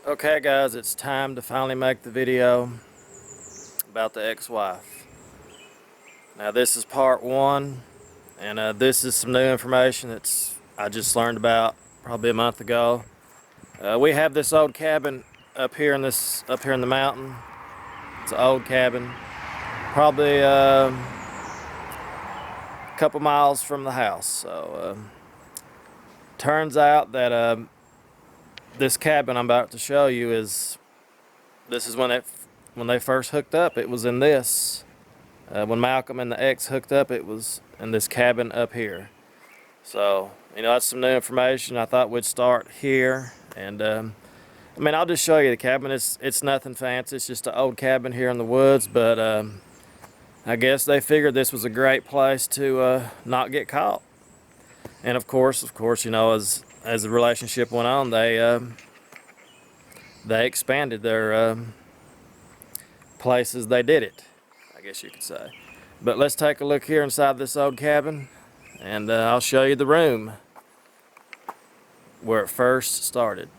Okay guys, it's time to finally make the video about the ex-wife. Now this is part one, and this is some new information that I just learned about probably a month ago. We have this old cabin up here in the mountain. It's an old cabin, probably a couple miles from the house. So turns out that this cabin I'm about to show you is when they first hooked up. It was in this. When Malcolm and the ex hooked up, it was in this cabin up here. So, that's some new information. I thought we'd start here. And, I'll just show you the cabin. It's nothing fancy. It's just an old cabin here in the woods. But I guess they figured this was a great place to not get caught. And, of course, as the relationship went on, they expanded their places they did it, I guess you could say. But let's take a look here inside this old cabin, and I'll show you the room where it first started.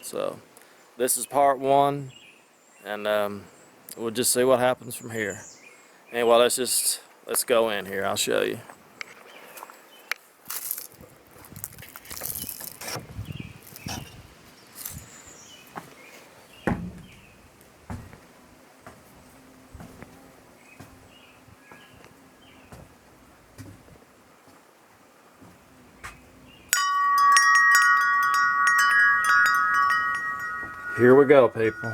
So this is part one, and we'll just see what happens from here. Anyway, let's go in here. I'll show you. Here we go, people.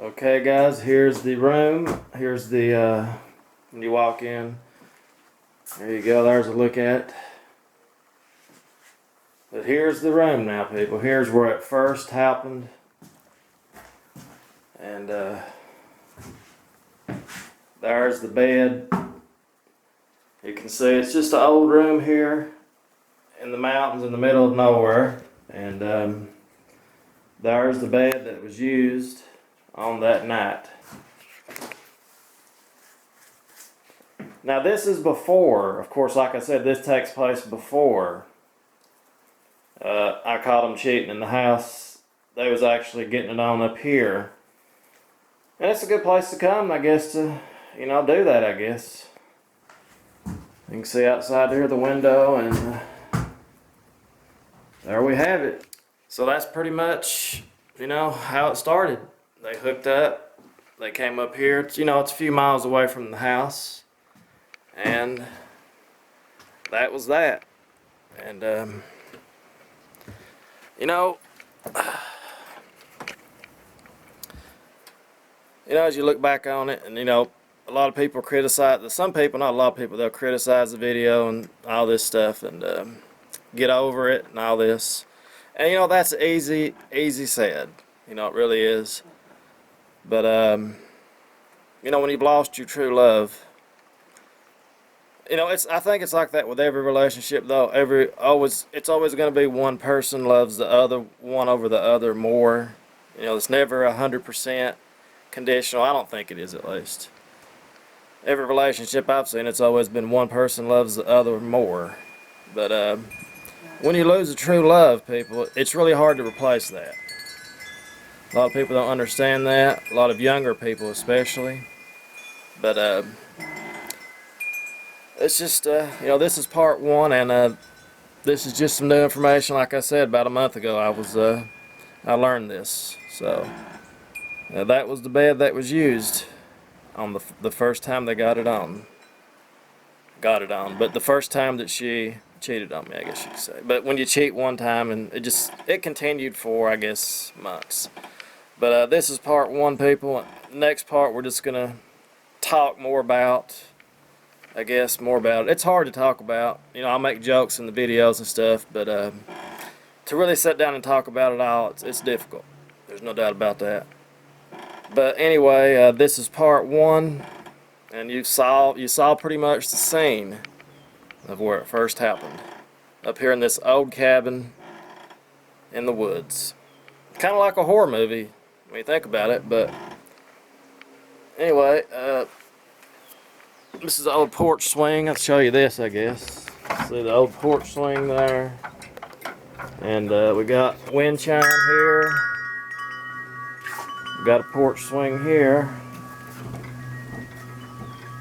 Okay, guys, here's the room. Here's the, when you walk in. There you go, there's a look at it. But here's the room now, people. Here's where it first happened. And, there's the bed. You can see it's just an old room here in the mountains in the middle of nowhere, and there's the bed that was used on that night. Now this is before, of course, like I said, this takes place before I caught them cheating in the house. They was actually getting it on up here, and it's a good place to come, I guess, to do that, I guess. You can see outside here the window, and there we have it. So that's pretty much, how it started. They hooked up. They came up here. It's a few miles away from the house. And that was that. And, as you look back on it, and, a lot of people criticize, some people, not a lot of people, they'll criticize the video and all this stuff, and, get over it and all this. And that's easy said. It really is. But when you've lost your true love, I think it's like that with every relationship though. It's always going to be one person loves the other one over the other more. It's never 100% conditional. I don't think it is, at least. Every relationship I've seen, it's always been one person loves the other more. But when you lose a true love, people, it's really hard to replace that. A lot of people don't understand that. A lot of younger people especially. But it's just, this is part one, and this is just some new information. Like I said, about a month ago I learned this. So that was the bed that was used on the first time they got it on. But the first time that she cheated on me, I guess you could say. But when you cheat one time, and it continued for, I guess, months. But this is part one, people. Next part, we're just gonna talk more about, I guess, more about it. It's hard to talk about. I'll make jokes in the videos and stuff, but to really sit down and talk about it all, it's difficult. There's no doubt about that. But anyway, this is part one, and you saw pretty much the scene of where it first happened, up here in this old cabin in the woods. Kind of like a horror movie when you think about it. But anyway, this is the old porch swing. I'll show you this, I guess. See the old porch swing there. And we got wind chime here. We got a porch swing here.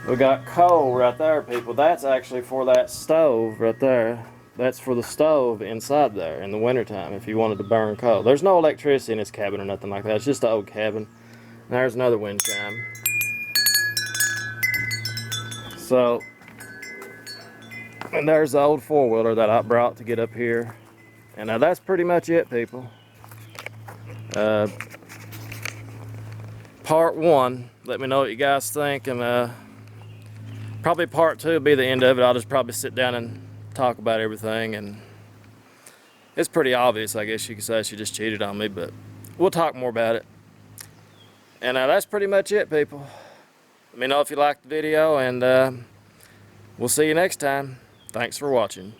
We got coal right there, people. That's actually for that stove right there. That's for the stove inside there in the wintertime if you wanted to burn coal. There's no electricity in this cabin or nothing like that. It's just an old cabin. And there's another wind chime. So, and there's the old four-wheeler that I brought to get up here. And now that's pretty much it, people. Part one. Let me know what you guys think, and probably part two will be the end of it. I'll just probably sit down and talk about everything, and it's pretty obvious, I guess you could say. She just cheated on me, but we'll talk more about it. And that's pretty much it, people. Let me know if you liked the video, and we'll see you next time. Thanks for watching.